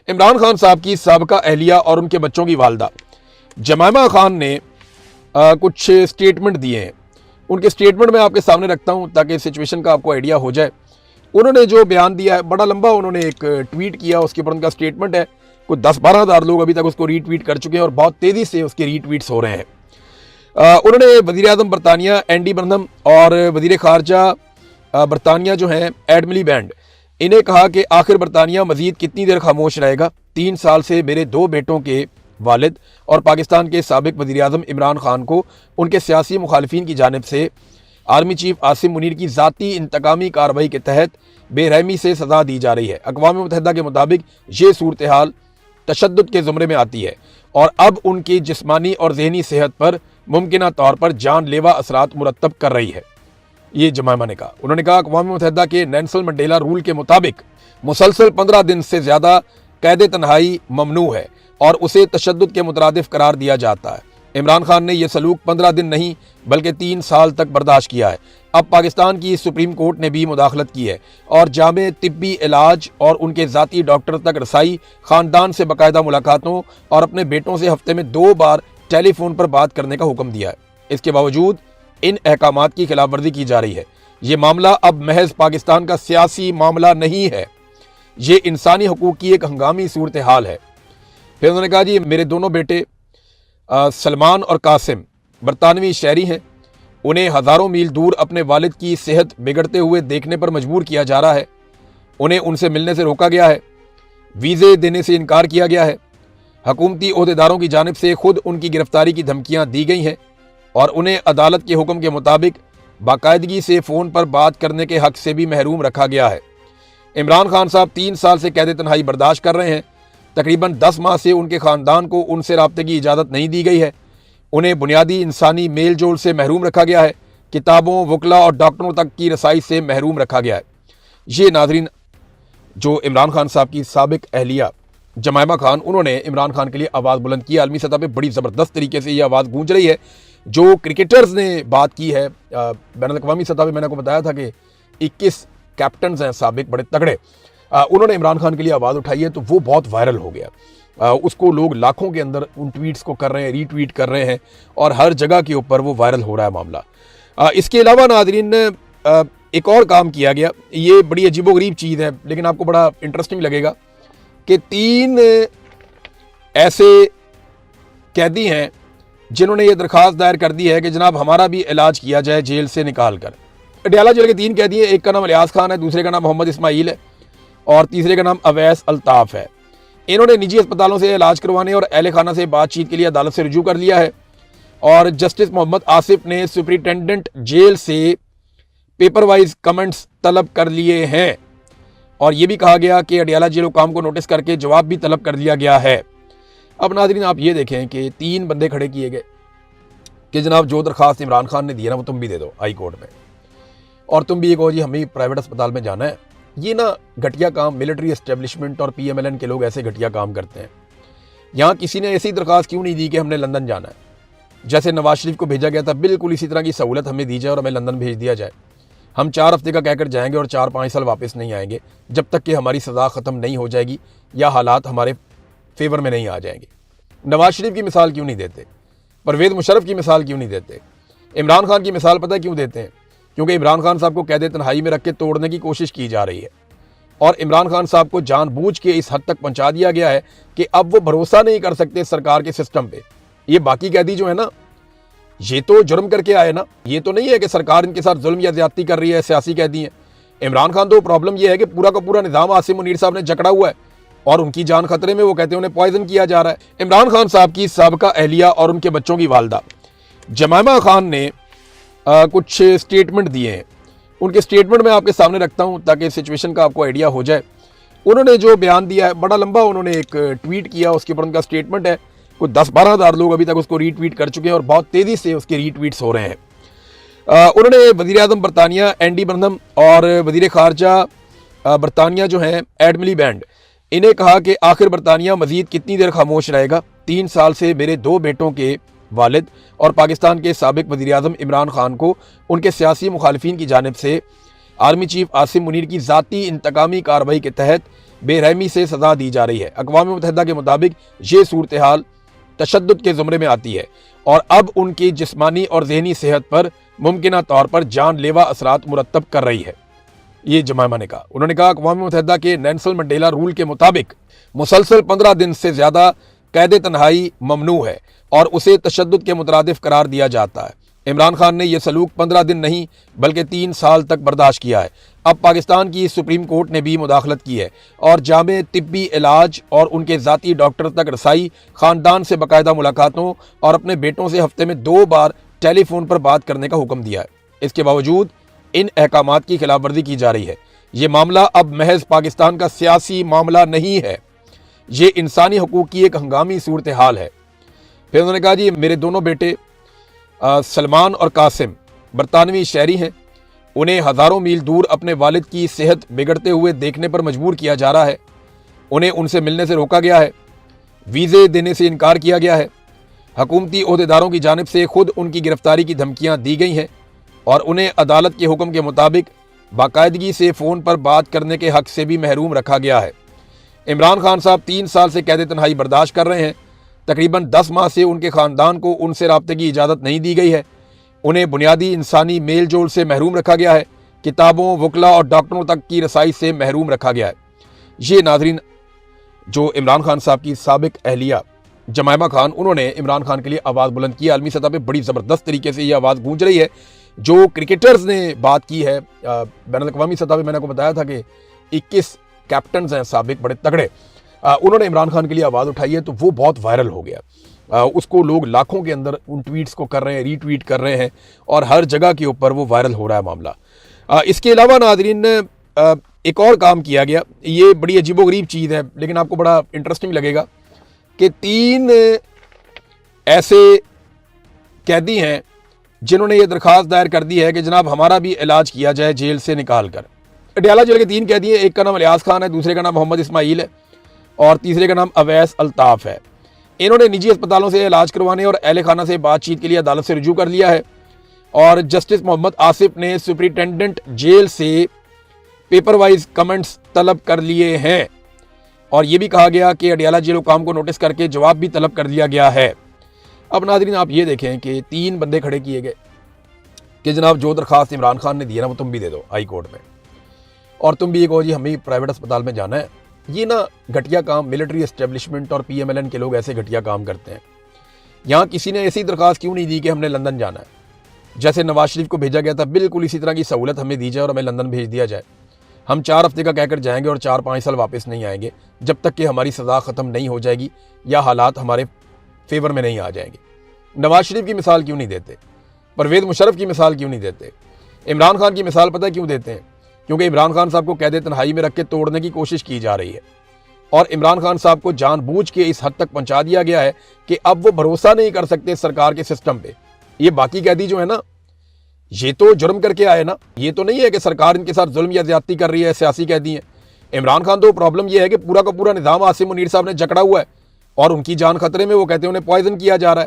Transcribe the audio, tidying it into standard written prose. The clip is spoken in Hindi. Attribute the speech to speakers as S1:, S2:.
S1: इमरान खान साहब की साबका अहलिया और उनके बच्चों की वालदा जमायमा खान ने कुछ स्टेटमेंट दिए हैं। उनके स्टेटमेंट मैं आपके सामने रखता हूं ताकि सिचुएशन का आपको आइडिया हो जाए। उन्होंने जो बयान दिया है बड़ा लंबा, उन्होंने एक ट्वीट किया, उसके ऊपर उनका स्टेटमेंट है। कुछ 10-12 हज़ार लोग अभी तक उसको रीट्वीट कर चुके हैं और बहुत तेज़ी से उसके रीट्वीट्स हो रहे हैं। उन्होंने वज़ीर आज़म बरतानिया एंडी बर्नम और वज़ीर ख़ारजा बरतानिया जो हैं एड मिलीबैंड, इन्हें कहा कि आखिर बरतानिया मजीद कितनी देर खामोश रहेगा। 3 साल से मेरे 2 बेटों के वालिद और पाकिस्तान के साबिक वज़ीर आज़म इमरान खान को उनके सियासी मुखालिफिन की जानिब से आर्मी चीफ आसिम मुनीर की ज़ाती इंतकामी कार्रवाई के तहत बेरहमी से सज़ा दी जा रही है। अक़वाम मुत्तहिदा के मुताबिक ये सूरत हाल तशद्दुद के ज़ुमरे में आती है और अब उनकी जिस्मानी और जहनी सेहत पर मुमकिना तौर पर जानलेवा असरात मुरतब कर रही है। ये जमायमा ने कहा। उन्होंने कहा अक़वाम मुत्तहिदा के नेल्सन मंडेला रूल के मुताबिक मुसलसल 15 दिन से ज़्यादा कैद तन्हाई ममनू है और उसे तशद्दुद के मुतरादिफ करार दिया जाता है। इमरान खान ने यह सलूक 15 दिन नहीं बल्कि 3 साल तक बर्दाश्त किया है। अब पाकिस्तान की सुप्रीम कोर्ट ने भी मुदाखलत की है और जामे तिब्बी इलाज और उनके ज़ाती डॉक्टर तक रसाई, ख़ानदान से बाकायदा मुलाकातों और अपने बेटों से हफ्ते में 2 बार टेलीफोन पर बात करने का हुक्म दिया है। इसके बावजूद इन अहकामात की खिलाफ वर्जी की जा रही है। ये मामला अब महज पाकिस्तान का सियासी मामला नहीं है, ये इंसानी हकूक़ की एक हंगामी सूरत हाल है। फिर उन्होंने कहा जी मेरे दोनों बेटे सलमान और कासिम बरतानवी शहरी हैं। उन्हें हज़ारों मील दूर अपने वालिद की सेहत बिगड़ते हुए देखने पर मजबूर किया जा रहा है। उन्हें उनसे मिलने से रोका गया है, वीज़े देने से इनकार किया गया है। हकूमती ओहदेदारों की जानिब से खुद उनकी गिरफ्तारी की धमकियाँ दी गई हैं और उन्हें अदालत के हुक्म के मुताबिक बाकायदगी से फ़ोन पर बात करने के हक़ से भी महरूम रखा गया है। इमरान खान साहब 3 साल से कैद तन्हाई बर्दाश्त कर रहे हैं। तकरीबन 10 माह से उनके ख़ानदान को उनसे राब्ते की इजाज़त नहीं दी गई है। उन्हें बुनियादी इंसानी मेल जोल से महरूम रखा गया है। किताबों, वकला और डॉक्टरों तक की रसाई से महरूम रखा गया है। ये नाजरीन जो इमरान खान साहब की साबिक अहलिया जमायमा खान, उन्होंने इमरान खान के लिए आवाज़ बुलंद की। आलमी सतह पर बड़ी ज़बरदस्त तरीके से ये आवाज़ गूंज रही है। जो क्रिकेटर्स ने बात की है बैनुल-अक़वामी सतह पर, मैंने आपको बताया था कि 21 कैप्टन हैं साबिक बड़े तगड़े, उन्होंने इमरान खान के लिए आवाज़ उठाई है, तो वो बहुत वायरल हो गया। उसको लोग लाखों के अंदर उन ट्वीट्स को कर रहे हैं, रीट्वीट कर रहे हैं और हर जगह के ऊपर वो वायरल हो रहा है मामला। इसके अलावा नाज़रीन एक और काम किया गया, ये बड़ी अजीबोगरीब चीज़ है लेकिन आपको बड़ा इंटरेस्टिंग लगेगा कि 3 ऐसे कैदी हैं जिन्होंने ये दरख्वास्त दायर कर दी है कि जनाब हमारा भी इलाज किया जाए जेल से निकाल कर। अडयाला जेल के 3 कैदी हैं, एक का नाम इलियास खान है, दूसरे का नाम मोहम्मद इस्माइल है और तीसरे का नाम अवैस अल्ताफ़ है। इन्होंने निजी अस्पतालों से इलाज करवाने और अहले खाना से बातचीत के लिए अदालत से रुजू कर लिया है और जस्टिस मोहम्मद आसिफ ने सुपरिटेंडेंट जेल से पेपर वाइज कमेंट्स तलब कर लिए हैं और ये भी कहा गया कि अडयाला जेल हुकाम को नोटिस करके जवाब भी तलब कर लिया गया है। अब नाज़रीन आप ये देखें कि 3 बंदे खड़े किए गए कि जनाब जो दरख्वास्त इमरान खान ने दी है ना वो तुम भी दे दो हाई कोर्ट में, और तुम भी ये कहो जी हमें प्राइवेट अस्पताल में जाना है। ये ना घटिया काम मिलिट्री एस्टेब्लिशमेंट और PMLN के लोग ऐसे घटिया काम करते हैं। यहाँ किसी ने ऐसी दरख्वास्त क्यों नहीं दी कि हमने लंदन जाना है, जैसे नवाज शरीफ को भेजा गया था, बिल्कुल इसी तरह की सहूलत हमें दी जाए और हमें लंदन भेज दिया जाए। हम 4 हफ्ते का कहकर जाएंगे और 4-5 साल वापस नहीं आएंगे जब तक कि हमारी सज़ा ख़त्म नहीं हो जाएगी या हालात हमारे फेवर में नहीं आ जाएंगे। नवाज शरीफ की मिसाल क्यों नहीं देते, परवेज़ मुशर्रफ की मिसाल क्यों नहीं देते, इमरान खान की मिसाल पता है क्यों देते हैं? क्योंकि इमरान खान साहब को कैद तन्हाई में रख के तोड़ने की कोशिश की जा रही है और इमरान खान साहब को जानबूझ के इस हद तक पहुंचा दिया गया है कि अब वो भरोसा नहीं कर सकते सरकार के सिस्टम पे। ये बाकी कैदी जो है ना, ये तो जुर्म करके आए ना, ये तो नहीं है कि सरकार इनके साथ जुल्म या ज्यादती कर रही है, सियासी कैदी हैं। इमरान खान तो प्रॉब्लम ये है कि पूरा का पूरा निज़ाम आसिम मुनीर साहब ने जकड़ा हुआ है और उनकी जान खतरे में, वो कहते हैं उन्हें पॉइजन किया जा रहा है। इमरान खान साहब की साबका अहलिया और उनके बच्चों की वालदा जमायमा खान ने कुछ स्टेटमेंट दिए हैं। उनके स्टेटमेंट मैं आपके सामने रखता हूं ताकि सिचुएशन का आपको आइडिया हो जाए। उन्होंने जो बयान दिया है बड़ा लंबा, उन्होंने एक ट्वीट किया, उसके ऊपर उनका स्टेटमेंट है। कुछ 10-12 हज़ार लोग अभी तक उसको रीट्वीट कर चुके हैं और बहुत तेज़ी से उसके रीट्वीट्स हो रहे हैं। उन्होंने वज़ीर आज़म बरतानिया एंडी बर्नम और वज़ीर ख़ारजा बरतानिया जो हैं एड मिलीबैंड, इन्हें कहा कि आखिर बरतानिया मजीद कितनी देर खामोश रहेगा। 3 साल से मेरे 2 बेटों के वालिद और पाकिस्तान के साबिक वज़ीर आज़म इमरान खान को उनके सियासी मुखालिफिन की जानिब से आर्मी चीफ आसिम मुनीर की ज़ाती इंतकामी कार्रवाई के तहत बेरहमी से सजा दी जा रही है। अक़वाम मुत्तहिदा के मुताबिक ये सूरत हाल तशद्दुद के ज़ुमरे में आती है और अब उनकी जिस्मानी और ज़हनी सेहत पर मुमकिना तौर पर जानलेवा असरात मुरतब कर रही है। ये जमायमा ने कहा। उन्होंने कहा अक़वाम मुत्तहिदा के नेल्सन मंडेला रूल के मुताबिक मुसलसल 15 दिन से ज़्यादा कैद तन्हाई ममनू है और उसे तशद्दुद के मुतरादिफ करार दिया जाता है। इमरान खान ने यह सलूक 15 दिन नहीं बल्कि 3 साल तक बर्दाश्त किया है। अब पाकिस्तान की सुप्रीम कोर्ट ने भी मुदाखलत की है और जामे तिब्बी इलाज और उनके ज़ाती डॉक्टर तक रसाई, ख़ानदान से बाकायदा मुलाकातों और अपने बेटों से हफ्ते में 2 बार टेलीफोन पर बात करने का हुक्म दिया है। इसके बावजूद इन अहकामात की खिलाफ वर्जी की जा रही है। ये मामला अब महज पाकिस्तान का सियासी मामला नहीं है, ये इंसानी हकूक़ की एक हंगामी सूरत हाल है। फिर उन्होंने कहा जी मेरे दोनों बेटे सलमान और कासिम बरतानवी शहरी हैं। उन्हें हज़ारों मील दूर अपने वालिद की सेहत बिगड़ते हुए देखने पर मजबूर किया जा रहा है। उन्हें उनसे मिलने से रोका गया है, वीज़े देने से इनकार किया गया है। हकूमती ओहदेदारों की जानिब से खुद उनकी गिरफ्तारी की धमकियाँ दी गई हैं और उन्हें अदालत के हुक्म के मुताबिक बाकायदगी से फ़ोन पर बात करने के हक़ से भी महरूम रखा गया है। इमरान खान साहब 3 साल से कैद तन्हाई बर्दाश्त कर रहे हैं। तकरीबन 10 माह से उनके ख़ानदान को उनसे राब्ते की इजाज़त नहीं दी गई है। उन्हें बुनियादी इंसानी मेल जोल से महरूम रखा गया है। किताबों, वकला और डॉक्टरों तक की रसाई से महरूम रखा गया है। ये नाजरीन जो इमरान खान साहब की साबिक अहलिया जमायमा खान, उन्होंने इमरान खान के लिए आवाज़ बुलंद की। आलमी सतह पर बड़ी ज़बरदस्त तरीके से ये आवाज़ गूंज रही है। जो क्रिकेटर्स ने बात की है बैनुल-अक़वामी सतह पर, मैंने आपको बताया था कि 21 कैप्टन हैं साबिक बड़े तगड़े, उन्होंने इमरान खान के लिए आवाज़ उठाई है, तो वो बहुत वायरल हो गया। उसको लोग लाखों के अंदर उन ट्वीट्स को कर रहे हैं, रीट्वीट कर रहे हैं और हर जगह के ऊपर वो वायरल हो रहा है मामला। इसके अलावा नाज़रीन एक और काम किया गया, ये बड़ी अजीबोगरीब चीज़ है लेकिन आपको बड़ा इंटरेस्टिंग लगेगा कि 3 ऐसे कैदी हैं जिन्होंने ये दरख्वास्त दायर कर दी है कि जनाब हमारा भी इलाज किया जाए जेल से निकाल कर। अडयाला जेल के 3 कैदी हैं, एक का नाम इलियास खान है, दूसरे का नाम मोहम्मद इस्माइल है और तीसरे का नाम अवैस अल्ताफ़ है। इन्होंने निजी अस्पतालों से इलाज करवाने और अहले खाना से बातचीत के लिए अदालत से रुजू कर लिया है और जस्टिस मोहम्मद आसिफ ने सुप्रिटेंडेंट जेल से पेपर वाइज कमेंट्स तलब कर लिए हैं और ये भी कहा गया कि अडयाला जेल हुकाम को नोटिस करके जवाब भी तलब कर लिया गया है। अब नाज़रीन आप ये देखें कि 3 बंदे खड़े किए गए कि जनाब जो दरख्वास्त इमरान खान ने दी है ना वो तुम भी दे दो हाई कोर्ट में, और तुम भी ये कहो जी हमें प्राइवेट अस्पताल में जाना है। ये ना घटिया काम मिलिट्री एस्टेब्लिशमेंट और PMLN के लोग ऐसे घटिया काम करते हैं। यहाँ किसी ने ऐसी दरख्वास्त क्यों नहीं दी कि हमने लंदन जाना है, जैसे नवाज शरीफ को भेजा गया था, बिल्कुल इसी तरह की सहूलत हमें दी जाए और हमें लंदन भेज दिया जाए। हम 4 हफ्ते का कहकर जाएंगे और 4-5 साल वापस नहीं आएंगे जब तक कि हमारी सज़ा ख़त्म नहीं हो जाएगी या हालात हमारे फेवर में नहीं आ जाएंगे। नवाज शरीफ की मिसाल क्यों नहीं देते, परवेज़ मुशर्रफ की मिसाल क्यों नहीं देते, इमरान खान की मिसाल पता है क्यों देते हैं? क्योंकि इमरान खान साहब को कैद तन्हाई में रख के तोड़ने की कोशिश की जा रही है और इमरान खान साहब को जानबूझ के इस हद तक पहुंचा दिया गया है कि अब वो भरोसा नहीं कर सकते सरकार के सिस्टम पे। ये बाकी कैदी जो है ना, ये तो जुर्म करके आए ना, ये तो नहीं है कि सरकार इनके साथ जुल्म या ज्यादती कर रही है, सियासी कैदी हैं। इमरान खान तो प्रॉब्लम यह है कि पूरा का पूरा निज़ाम आसिम मुनीर साहब ने जकड़ा हुआ है और उनकी जान खतरे में, वो कहते हैं उन्हें पॉइजन किया जा रहा है।